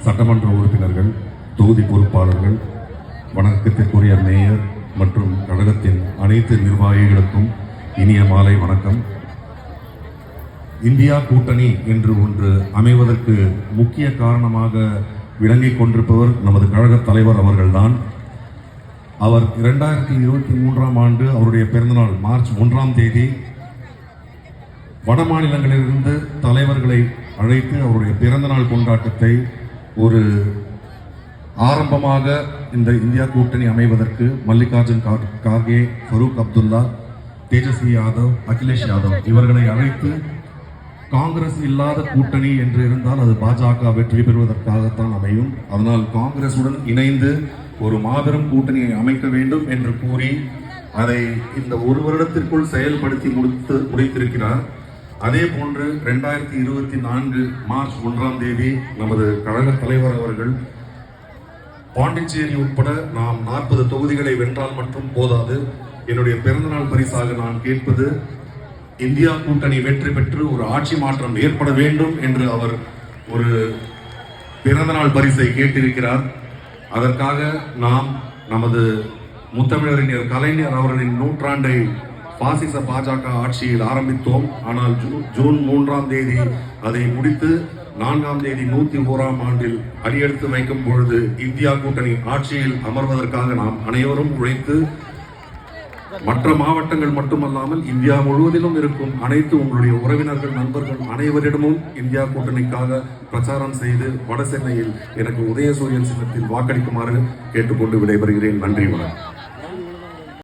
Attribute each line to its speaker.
Speaker 1: சட்டமன்ற உறுப்பினர்கள், தொகுதி பொறுப்பாளர்கள், வணக்கத்திற்குரிய மேயர் மற்றும் கழகத்தின் அனைத்து நிர்வாகிகளுக்கும் இனிய மாலை வணக்கம். இந்தியா கூட்டணி என்று ஒன்று அமைவதற்கு முக்கிய காரணமாக விளங்கிக் கொண்டிருப்பவர் நமது கழக தலைவர் அவர்கள்தான். அவர் 2023ஆம் ஆண்டு அவருடைய பிறந்தநாள் மார்ச் 1ஆம் தேதி வட மாநிலங்களிலிருந்து தலைவர்களை அழைத்து அவருடைய பிறந்தநாள் கொண்டாட்டத்தை ஒரு ஆரம்பமாக இந்த இந்தியா கூட்டணி அமைவதற்கு மல்லிகார்ஜுன் கார்கே, ஃபரூக் அப்துல்லா, தேஜஸ்வி யாதவ், அகிலேஷ் யாதவ் இவர்களை அழைத்து காங்கிரஸ் இல்லாத கூட்டணி என்று இருந்தால் அது பாஜக வெற்றி பெறுவதற்காகத்தான் அமையும். அதனால் காங்கிரசுடன் இணைந்து ஒரு மாபெரும் கூட்டணியை அமைக்க வேண்டும் என்று கூறி அதை இந்த ஒரு வருடத்திற்குள் செயல்படுத்தி முடித்திருக்கிறார். அதே போன்று 2024 மார்ச் 1ஆம் தேதி நமது கழக தலைவர் அவர்கள் பாண்டிச்சேரி உட்பட நாம் 40 தொகுதிகளை வென்றால் மட்டும் போதாது, என்னுடைய பிறந்தநாள் பரிசாக நான் கேட்பது இந்தியா கூட்டணி வெற்றி பெற்று ஒரு ஆட்சி மாற்றம் ஏற்பட வேண்டும் என்று அவர் ஒரு பிறந்தநாள் பரிசை கேட்டிருக்கிறார். அதற்காக நாம் நமது முத்தமிழறிஞர் கலைஞர் அவர்களின் நூற்றாண்டை பாசிச பாஜக ஆட்சியில் ஆரம்பித்தோம். ஆனால் ஜூன் 3ஆம் தேதி அதை முடித்து 4ஆம் தேதி 101ஆம் ஆண்டில் அடியெடுத்து வைக்கும் பொழுது இந்தியா கூட்டணி ஆட்சியில் அமர்வதற்காக நாம் அனைவரும் உழைத்து மற்ற மாவட்டங்கள் மட்டுமல்லாமல் இந்தியா முழுவதிலும் இருக்கும் அனைத்து உங்களுடைய உறவினர்கள், நண்பர்கள் அனைவரிடமும் இந்தியா கூட்டணிக்காக பிரச்சாரம் செய்து வட சென்னையில் எனக்கு உதயசூரியன் சின்னத்தில் வாக்களிக்குமாறு கேட்டுக்கொண்டு விடைபெறுகிறேன். நன்றி, வணக்கம்.